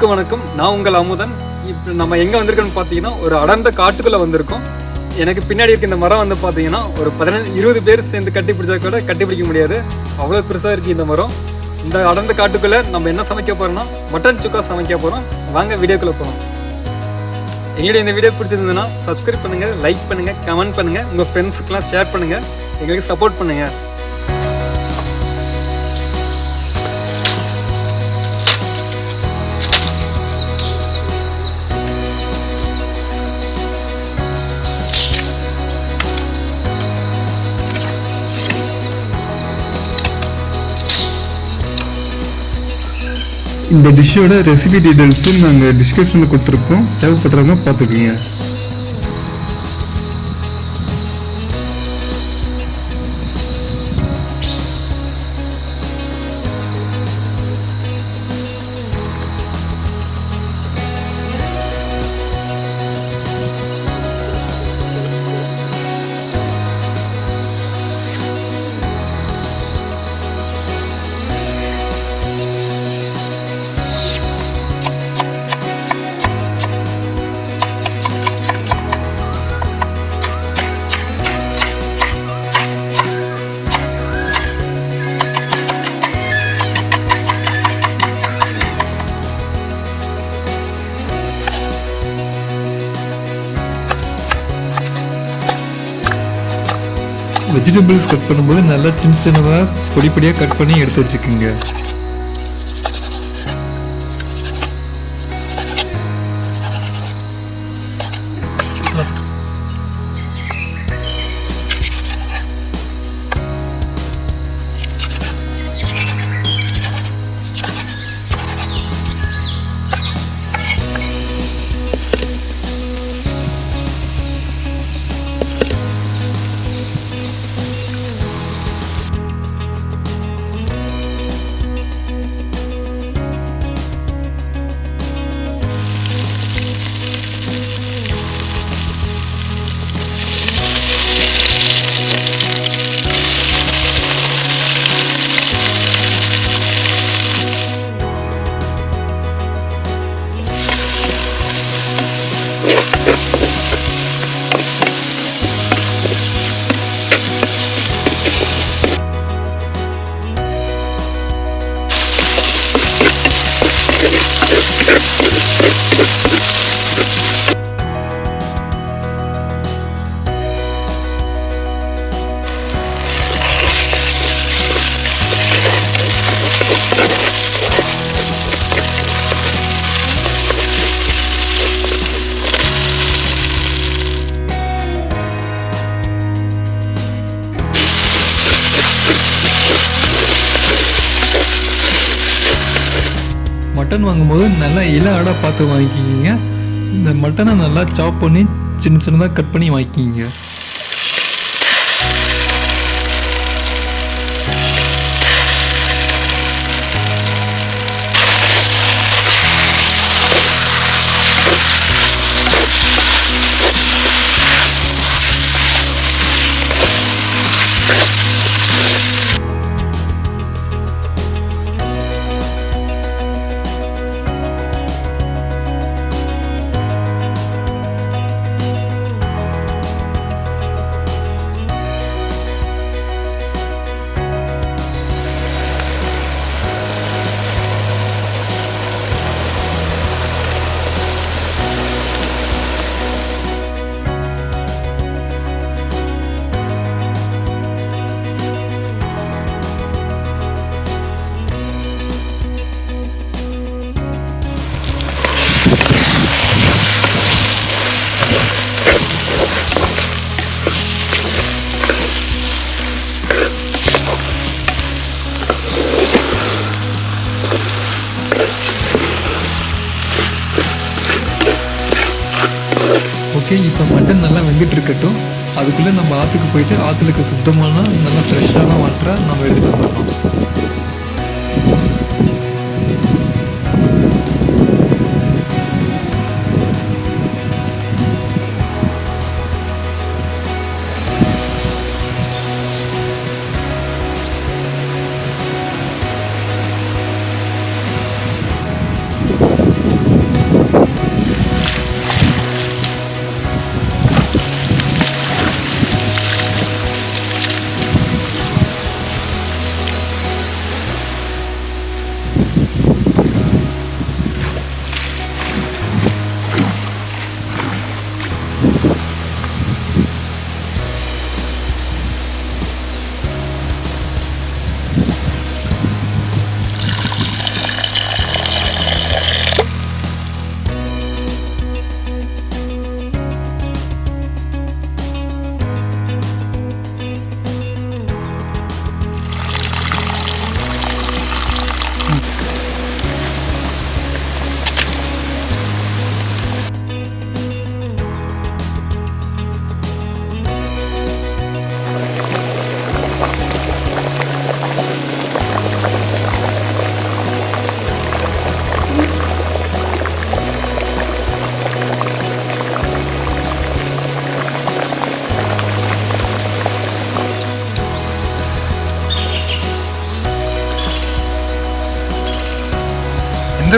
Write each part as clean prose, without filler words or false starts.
அனைவருக்கும் வணக்கம். நான் உங்கள் அமுதன். இப்போ நம்ம எங்கே வந்திருக்கோன்னு பார்த்தீங்கன்னா ஒரு அடர்ந்த காட்டுக்குள்ளே வந்திருக்கோம். எனக்கு பின்னாடி இருக்க இந்த மரம் வந்து பார்த்தீங்கன்னா ஒரு 15-20 பேர் சேர்ந்து கட்டி பிடிச்சா கூட கட்டி பிடிக்க முடியாது, அவ்வளோ பெருசாக இருக்குது இந்த மரம். இந்த அடர்ந்த காட்டுக்குள்ளே நம்ம என்ன சமைக்க போகிறோம்னா மட்டன் சுக்கா சமைக்க போகிறோம். வாங்க வீடியோக்குள்ளே போகலாம். எங்களுடைய இந்த வீடியோ பிடிச்சிருந்ததுன்னா சப்ஸ்கிரைப் பண்ணுங்கள், லைக் பண்ணுங்கள், கமெண்ட் பண்ணுங்கள், உங்கள் ஃப்ரெண்ட்ஸுக்கெலாம் ஷேர் பண்ணுங்கள், எங்களுக்கு சப்போர்ட் பண்ணுங்கள். இந்த டிஷ்ஷோட ரெசிபி டீடைல்ஸும் நாங்கள் டிஸ்கிரிப்ஷனில் கொடுத்துருக்கோம், தேவைப்படுறவங்க பார்த்துக்குங்க. வெஜிடபிள்ஸ் கட் பண்ணும்போது நல்லா சின்னதாக பொடிப்படியாக கட் பண்ணி எடுத்து வச்சுக்கோங்க. மட்டன் வாங்கும்போது நல்லா இலை ஆடாக பார்த்து வாங்கிக்கிங்க. இந்த மட்டனை நல்லா சாப் பண்ணி சின்ன சின்னதாக கட் பண்ணி வாங்கிக்கிங்க. ஓகே, இப்போ மட்டன் நல்லா வெந்துட்டு இருக்கட்டும். அதுக்குள்ளே நம்ம ஆற்றுக்கு போயிட்டு ஆற்றுல இருக்க சுத்தமான நல்லா ஃப்ரெஷ்ஷான வாட்டரை நம்ம எடுத்து வந்துடணும்.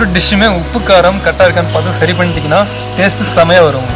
ஒவ்வொரு டிஷ்ஷுமே உப்பு காரம் கரெக்டாக இருக்கான்னு பார்த்து சரி பண்ணிட்டீங்கன்னா டேஸ்ட்டு செமையாக வரும்.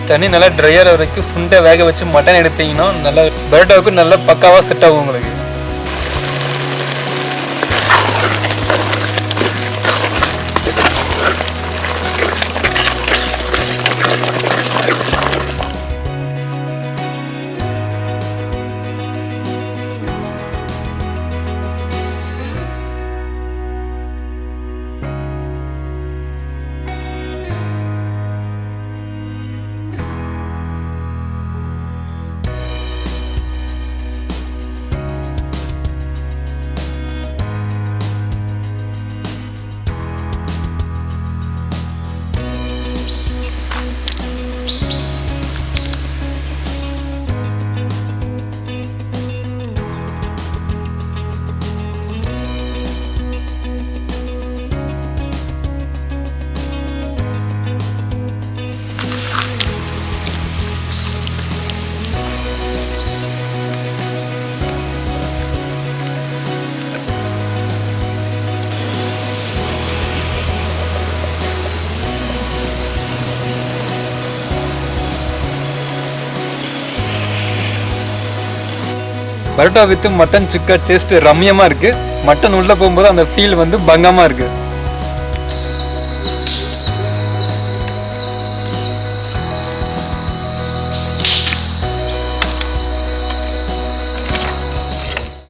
தண்ணி நல்லா ட்ரையர் வரைக்கும் சுண்டை வேக வச்சு மட்டன் எடுத்தீங்கன்னா நல்லா பரோட்டாவுக்கு நல்லா பக்காவாக செட் ஆகும் உங்களுக்கு. Parotta with mutton chukka taste ரம்யமாக இருக்குது. மட்டன் உள்ளே போகும்போது அந்த ஃபீல் வந்து பங்கமாக இருக்குது.